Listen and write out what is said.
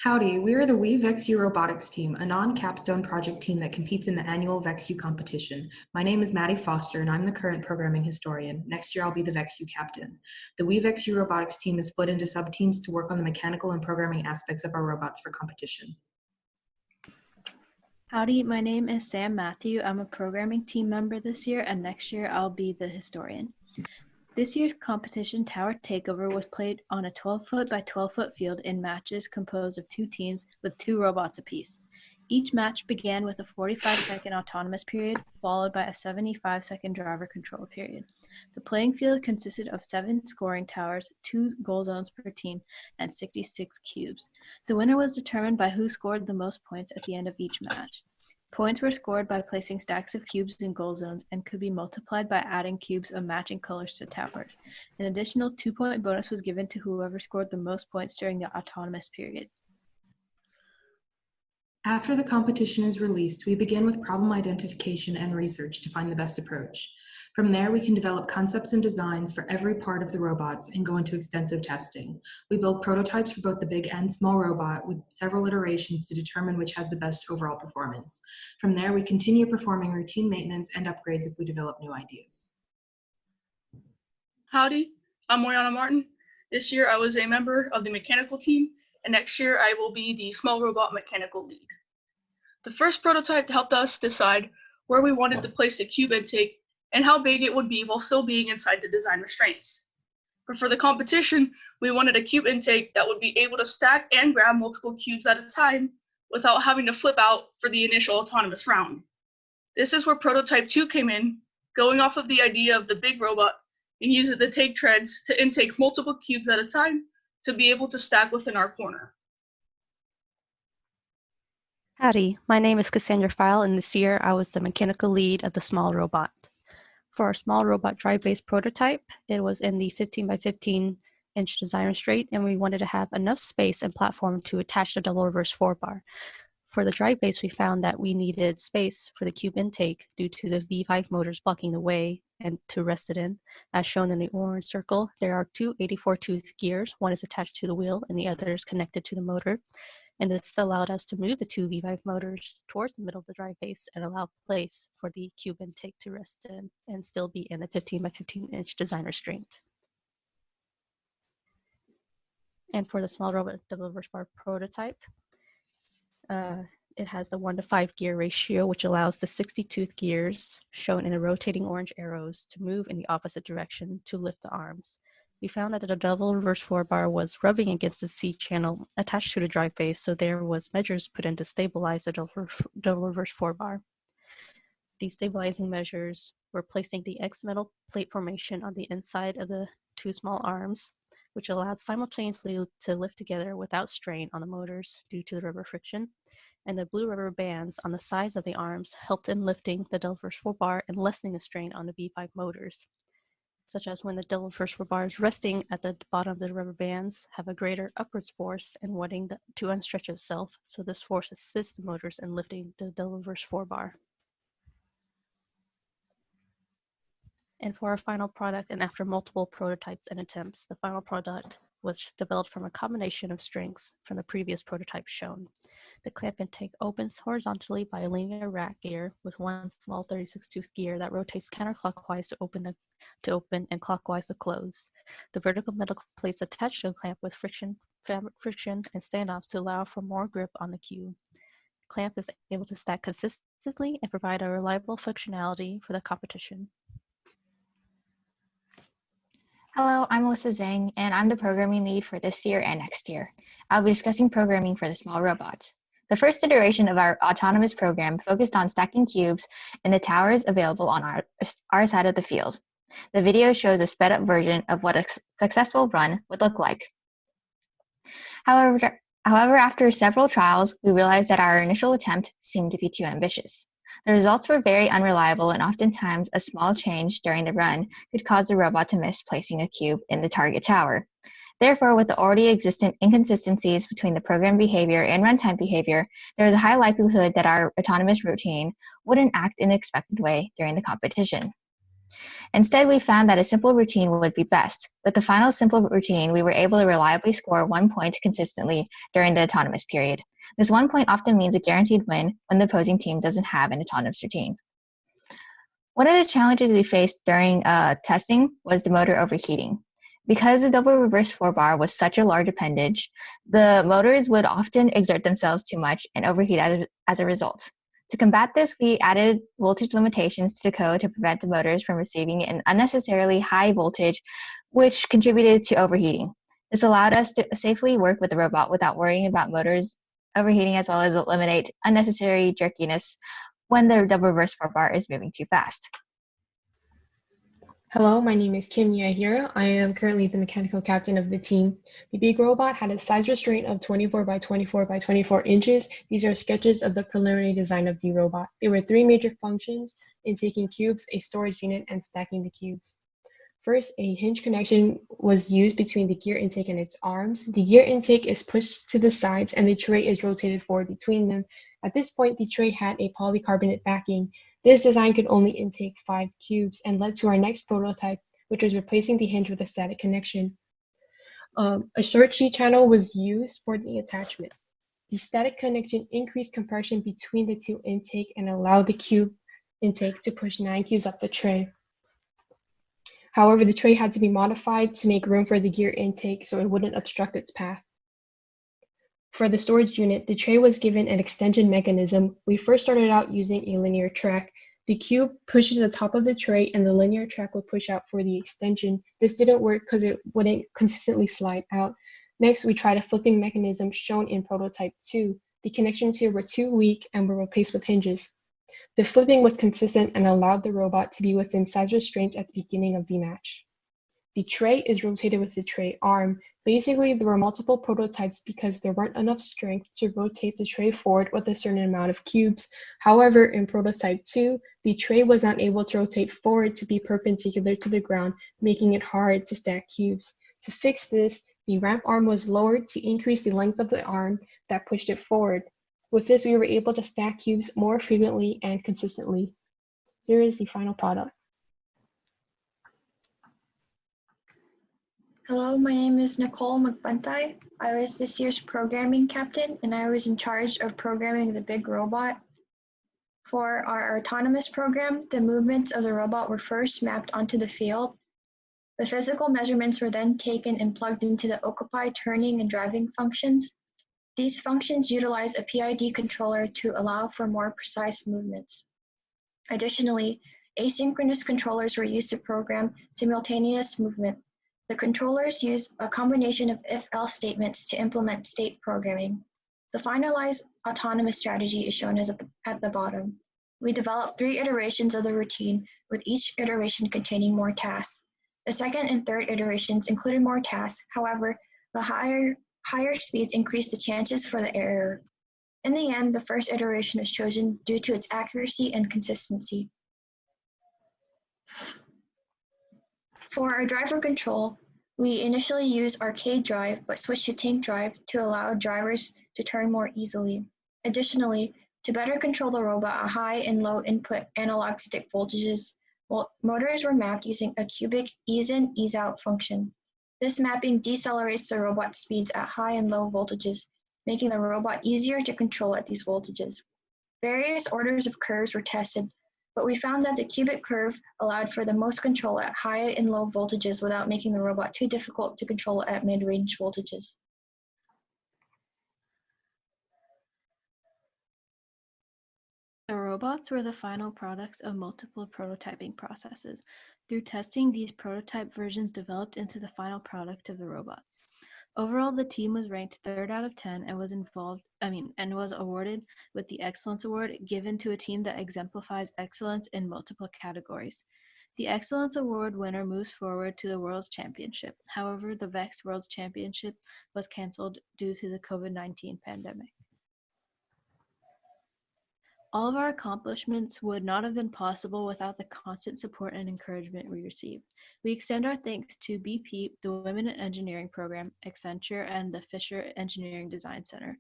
Howdy, we are the Vex U Robotics team, a non-capstone project team that competes in the annual Vex U competition. My name is Maddie Foster, and I'm the current programming historian. Next year, I'll be the Vex U captain. The Vex U Robotics team is split into sub-teams to work on the mechanical and programming aspects of our robots for competition. Howdy, my name is Sam Matthew. I'm a programming team member this year, and next year I'll be the historian. This year's competition, Tower Takeover, was played on a 12-foot by 12-foot field in matches composed of two teams with 2 robots apiece. Each match began with a 45-second autonomous period, followed by a 75-second driver control period. The playing field consisted of 7 scoring towers, 2 goal zones per team, and 66 cubes. The winner was determined by who scored the most points at the end of each match. Points were scored by placing stacks of cubes in goal zones and could be multiplied by adding cubes of matching colors to towers. An additional 2-point bonus was given to whoever scored the most points during the autonomous period. After the competition is released, we begin with problem identification and research to find the best approach. From there, we can develop concepts and designs for every part of the robots and go into extensive testing. We build prototypes for both the big and small robot with several iterations to determine which has the best overall performance. From there, we continue performing routine maintenance and upgrades if we develop new ideas. Howdy, I'm Moriana Martin. This year I was a member of the mechanical team, and next year I will be the small robot mechanical lead. The first prototype helped us decide where we wanted to place the cube intake and how big it would be while still being inside the design restraints. But for the competition, we wanted a cube intake that would be able to stack and grab multiple cubes at a time without having to flip out for the initial autonomous round. This is where prototype 2 came in, going off of the idea of the big robot and using the take treads to intake multiple cubes at a time to be able to stack within our corner. Howdy, my name is Cassandra File, and this year I was the mechanical lead of the small robot. For our small robot drive-based prototype, it was in the 15 by 15 inch design restraint, and we wanted to have enough space and platform to attach the double reverse 4-bar. For the drive base, we found that we needed space for the cube intake due to the V5 motors blocking the way and to rest it in. As shown in the orange circle, there are 2 84-tooth gears. One is attached to the wheel and the other is connected to the motor. And this allowed us to move the 2 V5 motors towards the middle of the drive base and allow place for the cube intake to rest in and still be in the 15 by 15 inch design restraint. And for the small robot double reverse bar prototype, it has the 1:5 gear ratio, which allows the 60-tooth gears shown in the rotating orange arrows to move in the opposite direction to lift the arms. We found that the double reverse 4-bar was rubbing against the C channel attached to the drive base, so there was measures put in to stabilize the double reverse 4-bar. These stabilizing measures were placing the X metal plate formation on the inside of the 2 small arms, which allowed simultaneously to lift together without strain on the motors due to the rubber friction, and the blue rubber bands on the sides of the arms helped in lifting the double reverse 4-bar and lessening the strain on the V5 motors, such as when the double reverse 4-bar is resting at the bottom of the rubber bands, have a greater upwards force and wanting to unstretch itself, so this force assists the motors in lifting the double reverse 4-bar. And for our final product, and after multiple prototypes and attempts, the final product was developed from a combination of strengths from the previous prototype shown. The clamp intake opens horizontally by a linear rack gear with 1 small 36-tooth gear that rotates counterclockwise to open and clockwise to close. The vertical metal plates attached to the clamp with friction and standoffs to allow for more grip on the cube. The clamp is able to stack consistently and provide a reliable functionality for the competition. Hello, I'm Melissa Zhang, and I'm the programming lead for this year and next year. I'll be discussing programming for the small robots. The first iteration of our autonomous program focused on stacking cubes in the towers available on our side of the field. The video shows a sped up version of what a successful run would look like. However, after several trials, we realized that our initial attempt seemed to be too ambitious. The results were very unreliable, and oftentimes a small change during the run could cause the robot to miss placing a cube in the target tower. Therefore, with the already existent inconsistencies between the program behavior and runtime behavior, there is a high likelihood that our autonomous routine wouldn't act in the expected way during the competition. Instead, we found that a simple routine would be best. With the final simple routine, we were able to reliably score 1 point consistently during the autonomous period. This 1 point often means a guaranteed win when the opposing team doesn't have an autonomous routine. One of the challenges we faced during testing was the motor overheating. Because the double reverse 4-bar was such a large appendage, the motors would often exert themselves too much and overheat as a result. To combat this, we added voltage limitations to the code to prevent the motors from receiving an unnecessarily high voltage, which contributed to overheating. This allowed us to safely work with the robot without worrying about motors overheating, as well as eliminate unnecessary jerkiness when the double reverse 4-bar is moving too fast. Hello, my name is Kim Yahira. I am currently the mechanical captain of the team. The big robot had a size restraint of 24 by 24 by 24 inches. These are sketches of the preliminary design of the robot. There were 3 major functions: intaking cubes, a storage unit, and stacking the cubes. First, a hinge connection was used between the gear intake and its arms. The gear intake is pushed to the sides and the tray is rotated forward between them. At this point, the tray had a polycarbonate backing. This design could only intake 5 cubes and led to our next prototype, which was replacing the hinge with a static connection. A short sheet channel was used for the attachment. The static connection increased compression between the 2 intake and allowed the cube intake to push 9 cubes up the tray. However, the tray had to be modified to make room for the gear intake so it wouldn't obstruct its path. For the storage unit, the tray was given an extension mechanism. We first started out using a linear track. The cube pushes the top of the tray and the linear track would push out for the extension. This didn't work because it wouldn't consistently slide out. Next, we tried a flipping mechanism shown in prototype 2. The connections here were too weak and were replaced with hinges. The flipping was consistent and allowed the robot to be within size restraints at the beginning of the match. The tray is rotated with the tray arm. Basically, there were multiple prototypes because there weren't enough strength to rotate the tray forward with a certain amount of cubes. However, in prototype 2, the tray was not able to rotate forward to be perpendicular to the ground, making it hard to stack cubes. To fix this, the ramp arm was lowered to increase the length of the arm that pushed it forward. With this, we were able to stack cubes more frequently and consistently. Here is the final product. Hello, my name is Nicole McBuntai. I was this year's programming captain, and I was in charge of programming the big robot. For our autonomous program, the movements of the robot were first mapped onto the field. The physical measurements were then taken and plugged into the occupy, turning, and driving functions. These functions utilize a PID controller to allow for more precise movements. Additionally, asynchronous controllers were used to program simultaneous movement. The controllers use a combination of if-else statements to implement state programming. The finalized autonomous strategy is shown at the bottom. We developed 3 iterations of the routine, with each iteration containing more tasks. The second and third iterations included more tasks. However, the higher speeds increased the chances for the error. In the end, the first iteration was chosen due to its accuracy and consistency. For our driver control, we initially used arcade drive, but switched to tank drive to allow drivers to turn more easily. Additionally, to better control the robot at high and low input analog stick voltages, motors were mapped using a cubic ease-in, ease-out function. This mapping decelerates the robot's speeds at high and low voltages, making the robot easier to control at these voltages. Various orders of curves were tested, but we found that the cubic curve allowed for the most control at high and low voltages without making the robot too difficult to control at mid-range voltages. The robots were the final products of multiple prototyping processes. Through testing, these prototype versions developed into the final product of the robots. Overall, the team was ranked 3rd out of 10 and was awarded with the Excellence Award, given to a team that exemplifies excellence in multiple categories. The Excellence Award winner moves forward to the World's Championship. However, the Vex World's Championship was canceled due to the COVID-19 pandemic. All of our accomplishments would not have been possible without the constant support and encouragement we received. We extend our thanks to BP, the Women in Engineering Program, Accenture, and the Fisher Engineering Design Center.